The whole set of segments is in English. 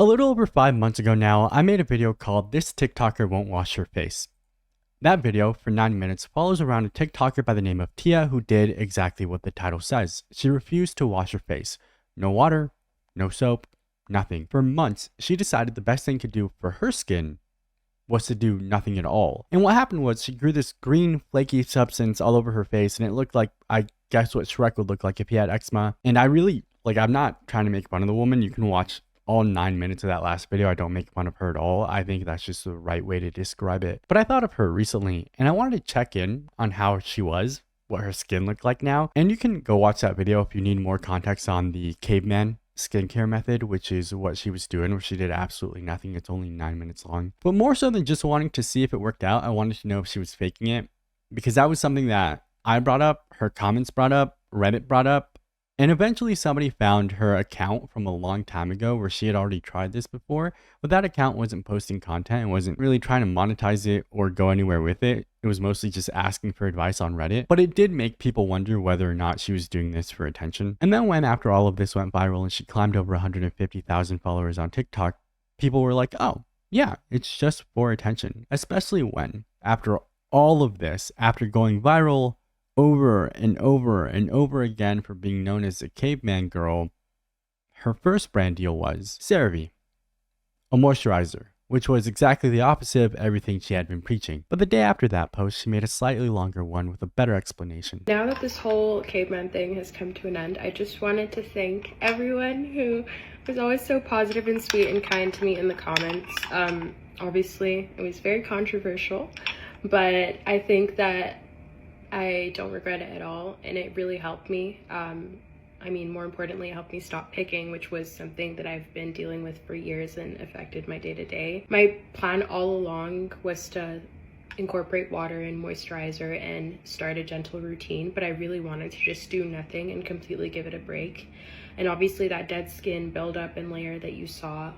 A little over 5 months ago now, I made a video called "This TikToker Won't Wash Her Face." That video, for 9 minutes, follows around a TikToker by the name of Tia who did exactly what the title says. She refused to wash her face. No water, no soap, nothing. For months, she decided the best thing to do for her skin was to do nothing at all. And what happened was she grew this green flaky substance all over her face, and it looked like, I guess, what Shrek would look like if he had eczema. And I really, I'm not trying to make fun of the woman. You can watch all 9 minutes of that last video. I don't make fun of her at all. I think that's just the right way to describe it. But I thought of her recently, and I wanted to check in on how she was, what her skin looked like now. And you can go watch that video if you need more context on the caveman skincare method, which is what she was doing, where she did absolutely nothing. It's only 9 minutes long. But more so than just wanting to see if it worked out, I wanted to know if she was faking it, because that was something that I brought up, her comments brought up, Reddit brought up, and eventually somebody found her account from a long time ago where she had already tried this before, but that account wasn't posting content and wasn't really trying to monetize it or go anywhere with it. It was mostly just asking for advice on Reddit, but it did make people wonder whether or not she was doing this for attention. And then when, after all of this went viral and she climbed over 150,000 followers on TikTok, people were like, oh, yeah, it's just for attention. Especially when, after all of this, after going viral over and over and over again for being known as the caveman girl, her first brand deal was CeraVe, a moisturizer, which was exactly the opposite of everything she had been preaching. But the day after that post, she made a slightly longer one with a better explanation. Now that this whole caveman thing has come to an end, I just wanted to thank everyone who was always so positive and sweet and kind to me in the comments. Obviously, it was very controversial, but I think that I don't regret it at all, and it really helped me. I mean, more importantly, it helped me stop picking, which was something that I've been dealing with for years and affected my day-to-day. My plan all along was to incorporate water and moisturizer and start a gentle routine, but I really wanted to just do nothing and completely give it a break. And obviously that dead skin buildup and layer that you saw,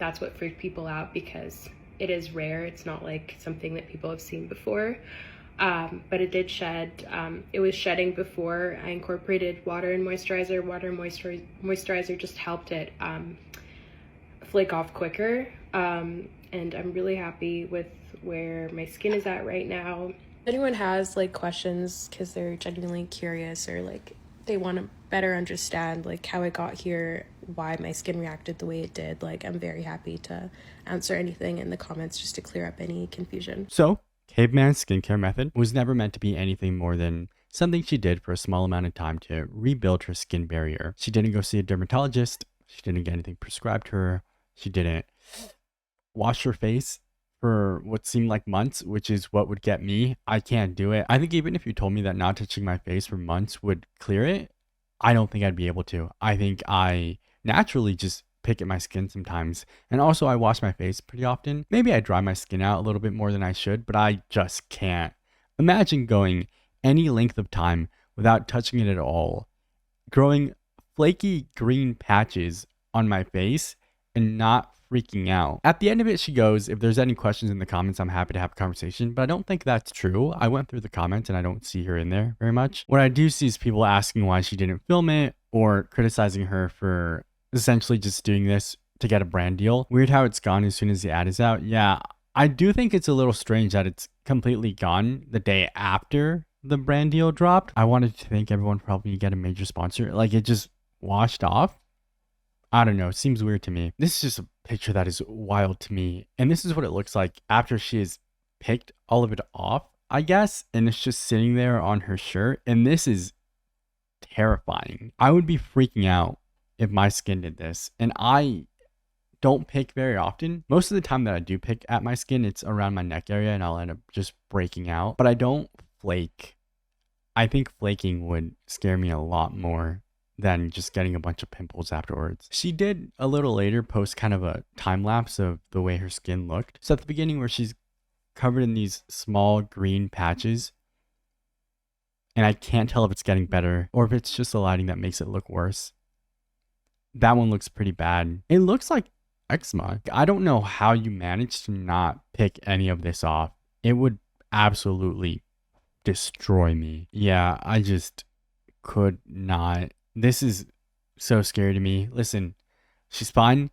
that's what freaked people out, because it is rare. It's not like something that people have seen before. But it did shed. It was shedding before I incorporated water and moisturizer. Water and moisturizer just helped it flake off quicker. And I'm really happy with where my skin is at right now. If anyone has like questions because they're genuinely curious, or like they want to better understand like how I got here, why my skin reacted the way it did, like I'm very happy to answer anything in the comments just to clear up any confusion. So, caveman's skincare method was never meant to be anything more than something she did for a small amount of time to rebuild her skin barrier. She didn't go see a dermatologist. She didn't get anything prescribed to her. She didn't wash her face for what seemed like months, which is what would get me. I can't do it. I think even if you told me that not touching my face for months would clear it, I don't think I'd be able to. I think I naturally just pick at my skin sometimes. And also I wash my face pretty often. Maybe I dry my skin out a little bit more than I should, but I just can't. Imagine going any length of time without touching it at all, growing flaky green patches on my face and not freaking out. At the end of it, she goes, if there's any questions in the comments, I'm happy to have a conversation, but I don't think that's true. I went through the comments and I don't see her in there very much. What I do see is people asking why she didn't film it or criticizing her for essentially just doing this to get a brand deal. Weird how it's gone as soon as the ad is out. Yeah, I do think it's a little strange that it's completely gone the day after the brand deal dropped. I wanted to think everyone probably get a major sponsor. Like, it just washed off. I don't know. It seems weird to me. This is just a picture that is wild to me. And this is what it looks like after she has picked all of it off, I guess. And it's just sitting there on her shirt. And this is terrifying. I would be freaking out if my skin did this. And I don't pick very often. Most of the time that I do pick at my skin, it's around my neck area and I'll end up just breaking out. But I don't flake. I think flaking would scare me a lot more than just getting a bunch of pimples afterwards. She did a little later post kind of a time lapse of the way her skin looked. So at the beginning where she's covered in these small green patches, and I can't tell if it's getting better or if it's just the lighting that makes it look worse. That one looks pretty bad. It looks like eczema. I don't know how you managed to not pick any of this off. It would absolutely destroy me. Yeah, I just could not. This is so scary to me. Listen, she's fine.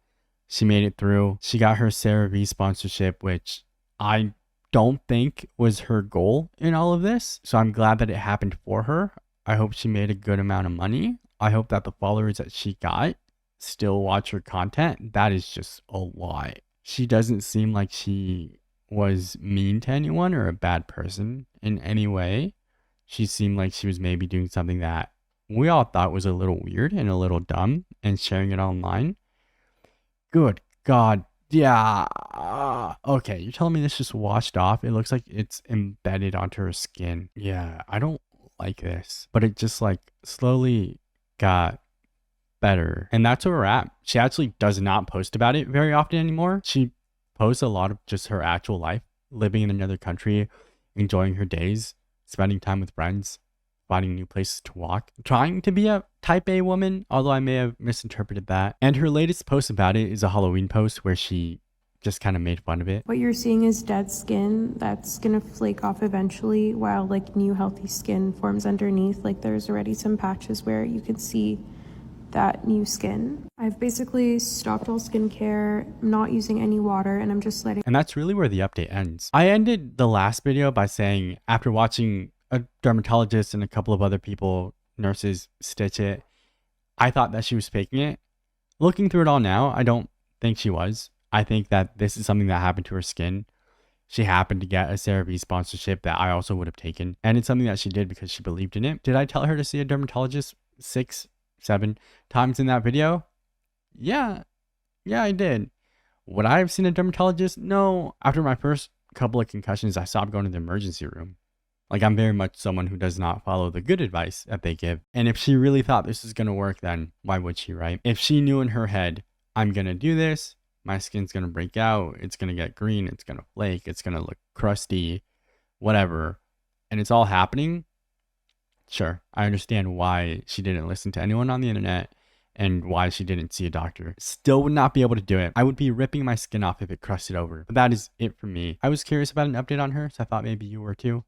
She made it through. She got her CeraVe sponsorship, which I don't think was her goal in all of this. So I'm glad that it happened for her. I hope she made a good amount of money. I hope that the followers that she got still watch her content. That is just a lie. She doesn't seem like she was mean to anyone or a bad person in any way. She seemed like she was maybe doing something that we all thought was a little weird and a little dumb and sharing it online. Good God. Yeah. Okay, you're telling me this just washed off? It looks like it's embedded onto her skin. Yeah, I don't like this. But it just like slowly got better. And that's where we're at. She actually does not post about it very often anymore. She posts a lot of just her actual life, living in another country, enjoying her days, spending time with friends, finding new places to walk, trying to be a type A woman, although I may have misinterpreted that. And her latest post about it is a Halloween post where she just kind of made fun of it. What you're seeing is dead skin that's gonna flake off eventually while like new healthy skin forms underneath. Like there's already some patches where you can see that new skin. I've basically stopped all skincare, I'm not using any water, and I'm just letting. And that's really where the update ends. I ended the last video by saying, after watching a dermatologist and a couple of other people, nurses, stitch it, I thought that she was faking it. Looking through it all now, I don't think she was. I think that this is something that happened to her skin. She happened to get a CeraVe sponsorship that I also would have taken. And it's something that she did because she believed in it. Did I tell her to see a dermatologist 6-7 times in that video? Yeah, I did. Would I have seen a dermatologist? No. After my first couple of concussions, I stopped going to the emergency room. Like, I'm very much someone who does not follow the good advice that they give. And if she really thought this was going to work, then why would she, right? If she knew in her head, I'm going to do this, my skin's going to break out, it's going to get green, it's going to flake, it's going to look crusty, whatever, and it's all happening, sure, I understand why she didn't listen to anyone on the internet and why she didn't see a doctor. Still would not be able to do it. I would be ripping my skin off if it crusted over. But that is it for me. I was curious about an update on her, so I thought maybe you were too.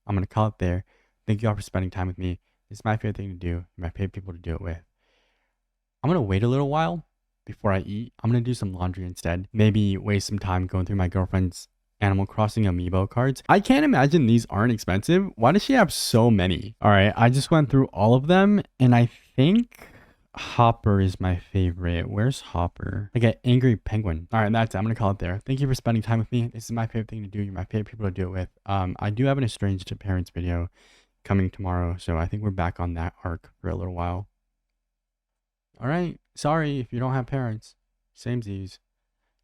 I'm going to call it there. Thank you all for spending time with me. It's my favorite thing to do. My favorite people to do it with. I'm going to wait a little while before I eat. I'm going to do some laundry instead. Maybe waste some time going through my girlfriend's Animal Crossing amiibo cards. I can't imagine these aren't expensive. Why does she have so many? All right, I just went through all of them, and I think Hopper is my favorite. Where's Hopper? I get Angry Penguin. All right, that's it. I'm gonna call it there. Thank you for spending time with me. This is my favorite thing to do. You're my favorite people to do it with. I do have an Estranged Parents video coming tomorrow, so I think we're back on that arc for a little while. All right, sorry if you don't have parents. Samesies.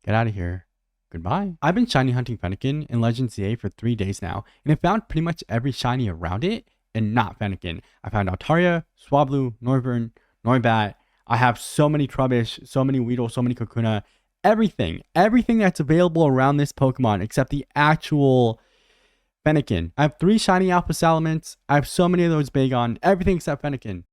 Get out of here. Goodbye. I've been shiny hunting Fennekin in Legends CA for 3 days now, and I found pretty much every shiny around it, and not Fennekin. I found Altaria, Swablu, Noivern, Noibat. I have so many Trubbish, so many Weedle, so many Kakuna. Everything that's available around this Pokemon except the actual Fennekin. I have 3 shiny Alpha Salamence. I have so many of those Bagon. Everything except Fennekin.